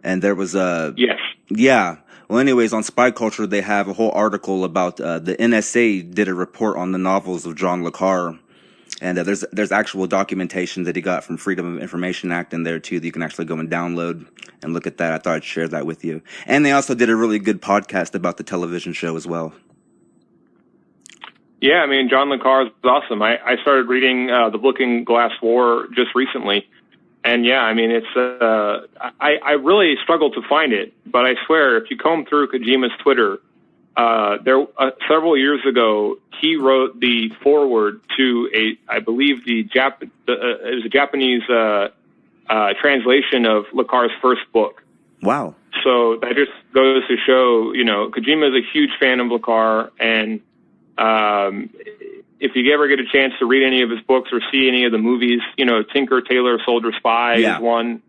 And there was yes. Yeah. Well, anyways, on Spy Culture, they have a whole article about the NSA did a report on the novels of John le Carre. And there's actual documentation that he got from Freedom of Information Act in there, too, that you can actually go and download and look at that. I thought I'd share that with you. And they also did a really good podcast about the television show as well. Yeah, I mean, John le Carre is awesome. I started reading The Looking Glass War just recently. And yeah, I mean, it's I really struggled to find it, but I swear, if you comb through Kojima's Twitter, several years ago, he wrote the foreword to I believe it was a Japanese translation of le Carre's first book. Wow. So that just goes to show, Kojima is a huge fan of le Carre, and if you ever get a chance to read any of his books or see any of the movies, Tinker, Tailor, Soldier, Spy is one.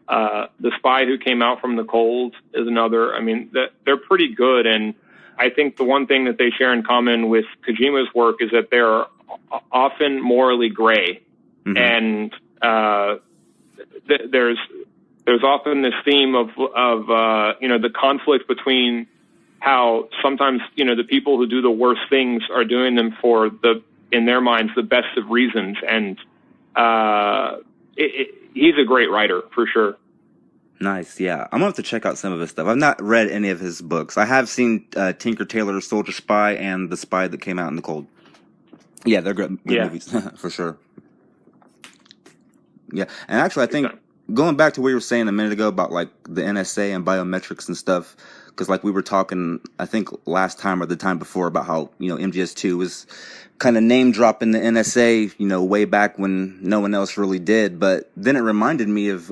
The Spy Who Came Out from the Cold is another. I mean, they're pretty good. And I think the one thing that they share in common with Kojima's work is that they're often morally gray. Mm-hmm. And there's often this theme of the conflict between how sometimes, the people who do the worst things are doing them for in their minds, the best of reasons. And he's a great writer, for sure. Nice, yeah. I'm going to have to check out some of his stuff. I've not read any of his books. I have seen Tinker, Tailor, Soldier, Spy, and The Spy That Came Out in the Cold. Yeah, they're good movies, for sure. Yeah, and actually, I think, going back to what you were saying a minute ago about, like, the NSA and biometrics and stuff, because, like, we were talking, I think, last time or the time before about how, MGS2 was kind of name-dropping the NSA, way back when no one else really did. But then it reminded me of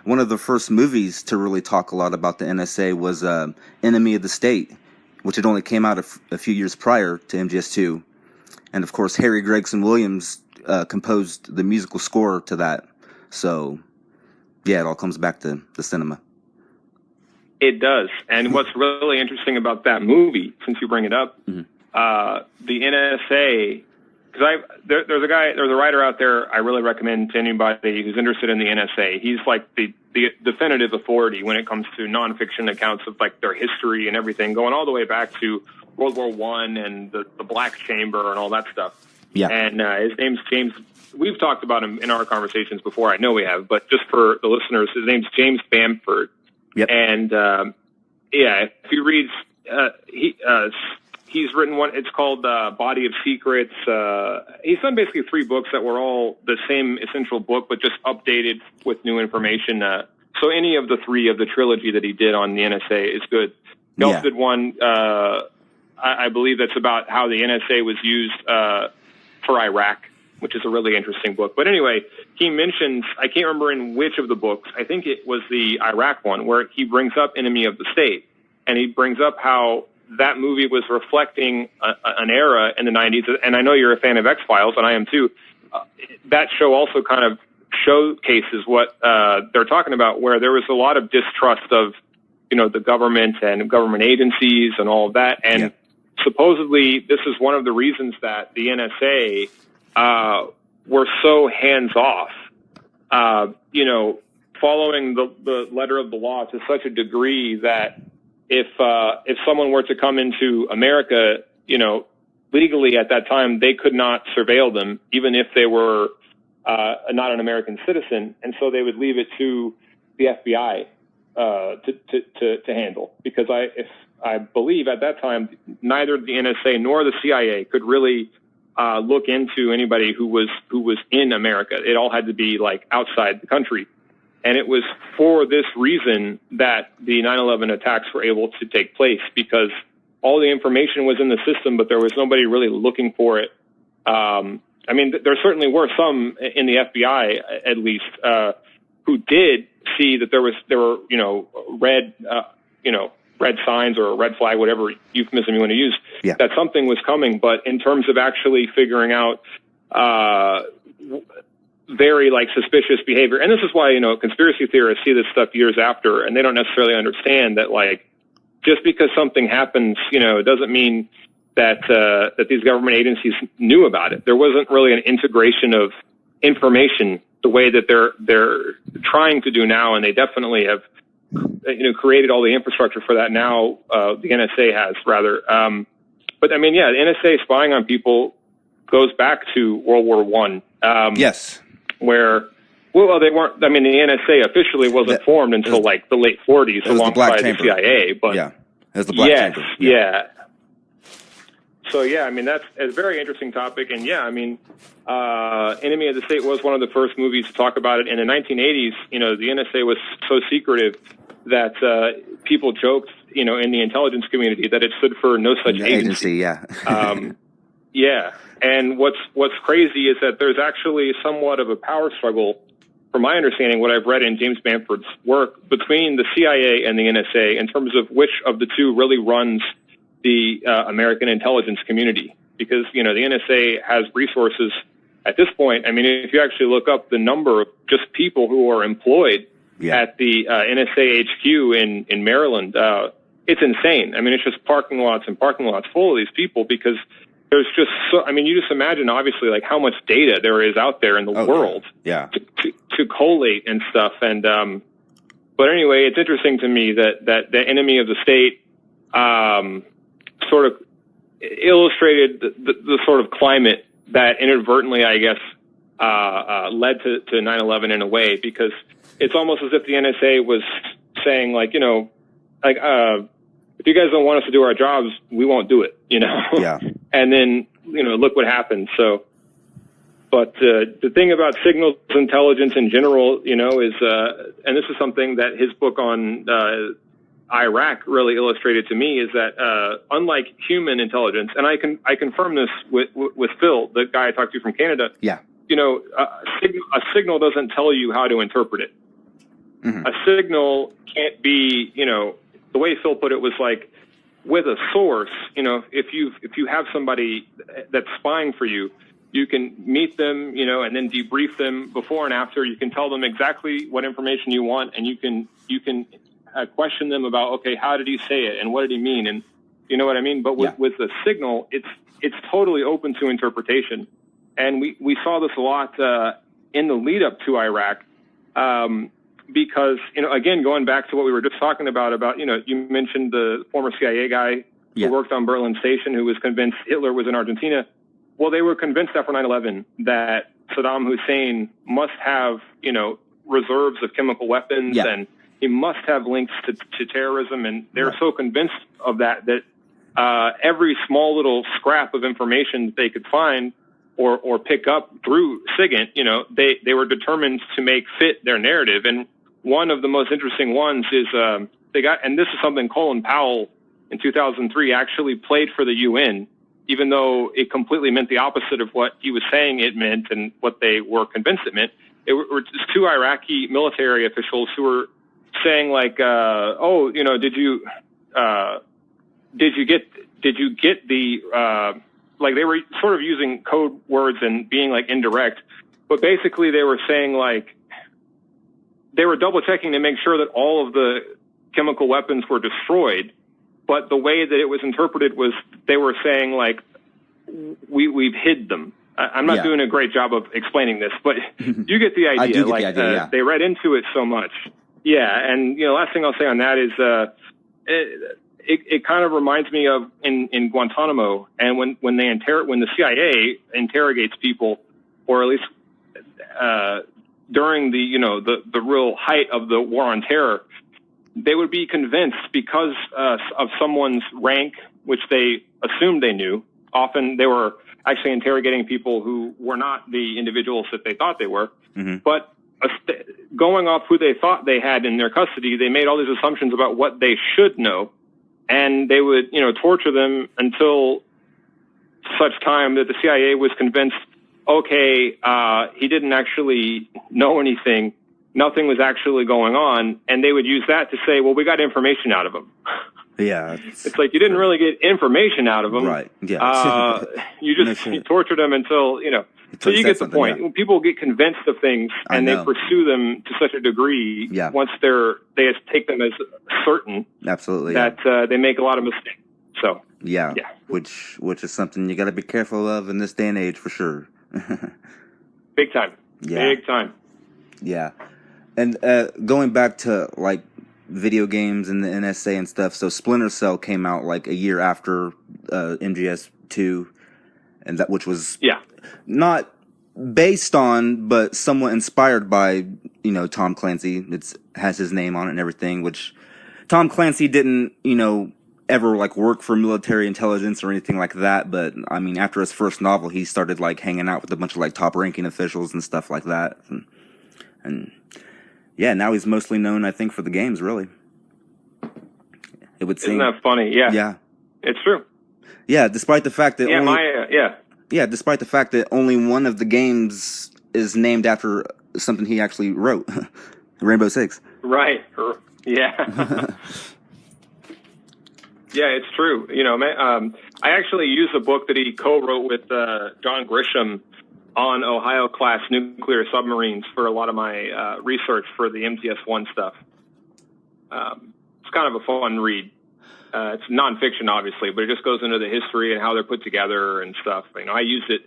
one of the first movies to really talk a lot about the NSA was Enemy of the State, which had only came out a few years prior to MGS2. And, of course, Harry Gregson Williams composed the musical score to that. So, yeah, it all comes back to the cinema. It does. And what's really interesting about that movie, since you bring it up, mm-hmm. The NSA, because there's a writer out there I really recommend to anybody who's interested in the NSA. He's like the definitive authority when it comes to nonfiction accounts of like their history and everything, going all the way back to World War I and the Black Chamber and all that stuff. Yeah. And his name's James. We've talked about him in our conversations before. I know we have, but just for the listeners, his name's James Bamford. Yep. And if you read, he's written one. It's called Body of Secrets. He's done basically 3 books that were all the same essential book, but just updated with new information. So any of the 3 of the trilogy that he did on the NSA is good. He also did one, I believe, that's about how the NSA was used for Iraq, which is a really interesting book. But anyway, he mentions, I can't remember in which of the books, I think it was the Iraq one, where he brings up Enemy of the State. And he brings up how that movie was reflecting an era in the 90s. And I know you're a fan of X-Files, and I am too. That show also kind of showcases what they're talking about, where there was a lot of distrust of, the government and government agencies and all of that. And supposedly this is one of the reasons that the NSA were so hands off, following the letter of the law to such a degree that if someone were to come into America, legally at that time, they could not surveil them, even if they were not an American citizen, and so they would leave it to the FBI to handle. Because I believe at that time, neither the NSA nor the CIA could really look into anybody who was in America. It all had to be like outside the country. And it was for this reason that the 9/11 attacks were able to take place, because all the information was in the system, but there was nobody really looking for it. I mean, there certainly were some in the FBI, at least, who did see that there were red signs or a red flag, whatever euphemism you want to use, that something was coming. But in terms of actually figuring out very suspicious behavior, and this is why conspiracy theorists see this stuff years after, and they don't necessarily understand that just because something happens, it doesn't mean that these government agencies knew about it. There wasn't really an integration of information the way that they're trying to do now, and they definitely have created all the infrastructure for that now. The NSA has, rather. But I mean, the NSA spying on people goes back to World War I. Yes. Where, well, they weren't. I mean, the NSA officially wasn't formed until the late 40s, alongside the CIA. But it was the Black Chamber. Yeah. So I mean, that's a very interesting topic, and I mean, Enemy of the State was one of the first movies to talk about it. In the 1980s, the NSA was so secretive that people joked, in the intelligence community, that it stood for no such agency. And what's crazy is that there's actually somewhat of a power struggle, from my understanding, what I've read in James Bamford's work, between the CIA and the NSA in terms of which of the two really runs the American intelligence community. Because, the NSA has resources at this point. I mean, if you actually look up the number of just people who are employed at the NSA HQ in Maryland, it's insane. I mean, it's just parking lots and parking lots full of these people, because there's just you just imagine, obviously, how much data there is out there in the world to collate and stuff. And but anyway, it's interesting to me that the Enemy of the State sort of illustrated the sort of climate that inadvertently, I guess, led to 9/11 in a way, because it's almost as if the NSA was saying, if you guys don't want us to do our jobs, we won't do it, And then, look what happened. So, but the thing about signals intelligence in general, is, and this is something that his book on Iraq really illustrated to me, is that unlike human intelligence, and I confirm this with Phil, the guy I talked to from Canada. A signal doesn't tell you how to interpret it. Mm-hmm. A signal can't be, the way Phil put it was with a source, if you have somebody that's spying for you, you can meet them, and then debrief them before and after. You can tell them exactly what information you want, and you can question them about, okay, how did he say it, and what did he mean, and you know what I mean. But with the signal, it's totally open to interpretation, and we saw this a lot in the lead up to Iraq. Because, again, going back to what we were just talking about, you mentioned the former CIA guy who worked on Berlin Station, who was convinced Hitler was in Argentina. Well, they were convinced after 9/11 that Saddam Hussein must have, reserves of chemical weapons, and he must have links to terrorism. And they're so convinced of that every small little scrap of information that they could find or pick up through SIGINT, they were determined to make fit their narrative. And one of the most interesting ones is and this is something Colin Powell in 2003 actually played for the UN, even though it completely meant the opposite of what he was saying it meant and what they were convinced it meant. It were just two Iraqi military officials who were saying did you get the they were sort of using code words and being indirect, but basically they were saying they were double checking to make sure that all of the chemical weapons were destroyed. but the way that it was interpreted was they were saying like, we've hid them. I'm not doing a great job of explaining this, but you get the idea. I do get the idea, they read into it so much. Yeah, and last thing I'll say on that is it kind of reminds me of in Guantanamo, and when the CIA interrogates people, or at least during the real height of the war on terror, they would be convinced because of someone's rank, which they assumed they knew. Often they were actually interrogating people who were not the individuals that they thought they were. Mm-hmm. But going off who they thought they had in their custody, they made all these assumptions about what they should know. And they would, torture them until such time that the CIA was convinced, okay, he didn't actually know anything. Nothing was actually going on. And they would use that to say, well, we got information out of him. Yeah. It's like you didn't really get information out of them. Right. Yeah. You just you tortured them until, so you get the point. Yeah. When people get convinced of things and they pursue them to such a degree, once they take them as certain. Absolutely. That they make a lot of mistakes. So yeah. Which is something you got to be careful of in this day and age for sure. Big time. Yeah. Big time. Yeah. And going back to like video games and the NSA and stuff, so Splinter Cell came out like a year after MGS2, and that which was not based on but somewhat inspired by Tom Clancy. It has his name on it and everything, which Tom Clancy didn't ever like work for military intelligence or anything like that, but I mean after his first novel he started like hanging out with a bunch of like top ranking officials and stuff like that, and yeah, now he's mostly known, I think, for the games, really. It would seem. Isn't that funny? Yeah. Yeah. It's true. Yeah, despite the fact that despite the fact that only one of the games is named after something he actually wrote, Rainbow Six. Right. Yeah. Yeah, it's true. I actually used a book that he co-wrote with John Grisham on Ohio-class nuclear submarines for a lot of my research for the MTS-1 stuff. It's kind of a fun read. It's nonfiction, obviously, but it just goes into the history and how they're put together and stuff. I used it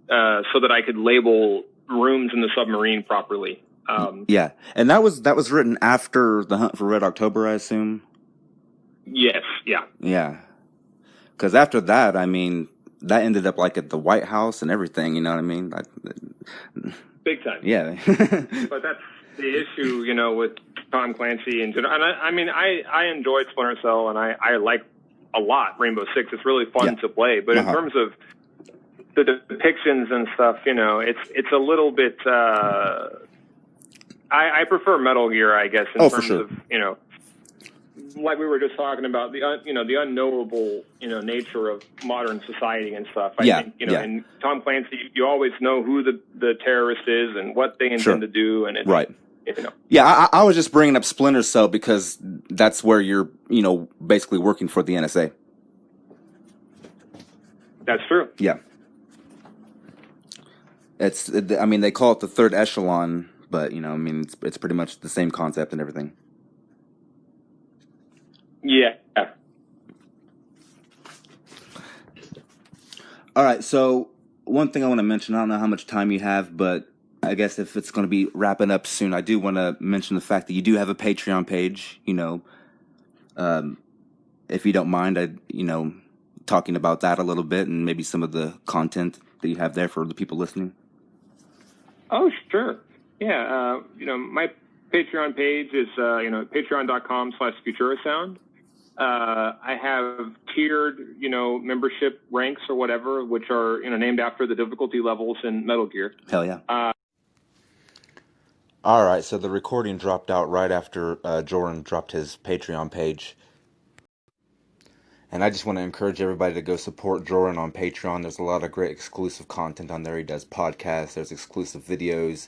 so that I could label rooms in the submarine properly. Yeah, and that was written after the Hunt for Red October, I assume? Yes, yeah. Yeah, because after that, I mean, that ended up like at the White House and everything, you know what I mean? Big time. Yeah. But that's the issue, with Tom Clancy and I mean, I enjoyed Splinter Cell and I like a lot Rainbow Six. It's really fun to play. But in terms of the depictions and stuff, it's a little bit. I prefer Metal Gear, I guess, in terms of like we were just talking about the unknowable nature of modern society and stuff. I think in Tom Clancy, you always know who the terrorist is and what they intend to do, and it's, right. Yeah, I was just bringing up Splinter Cell because that's where you're basically working for the NSA. That's true. Yeah. I mean, they call it the third echelon, but it's pretty much the same concept and everything. Yeah. All right, so one thing I want to mention, I don't know how much time you have, but I guess if it's going to be wrapping up soon, I do want to mention the fact that you do have a Patreon page, if you don't mind, talking about that a little bit and maybe some of the content that you have there for the people listening. Oh, sure. Yeah. My Patreon page is, patreon.com/Futurasound. I have tiered, membership ranks or whatever, which are, named after the difficulty levels in Metal Gear. Hell yeah. All right, so the recording dropped out right after Jorin dropped his Patreon page. And I just want to encourage everybody to go support Jorin on Patreon. There's a lot of great exclusive content on there. He does podcasts, there's exclusive videos.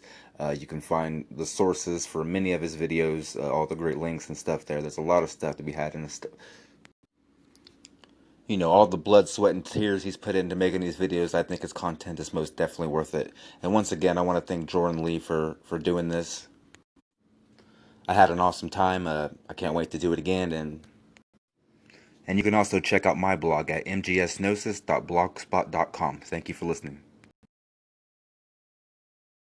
You can find the sources for many of his videos, all the great links and stuff there. There's a lot of stuff to be had in this stuff. All the blood, sweat, and tears he's put into making these videos, I think his content is most definitely worth it. And once again, I want to thank Jorin Lee for doing this. I had an awesome time. I can't wait to do it again. And you can also check out my blog at mgsgnosis.blogspot.com. Thank you for listening.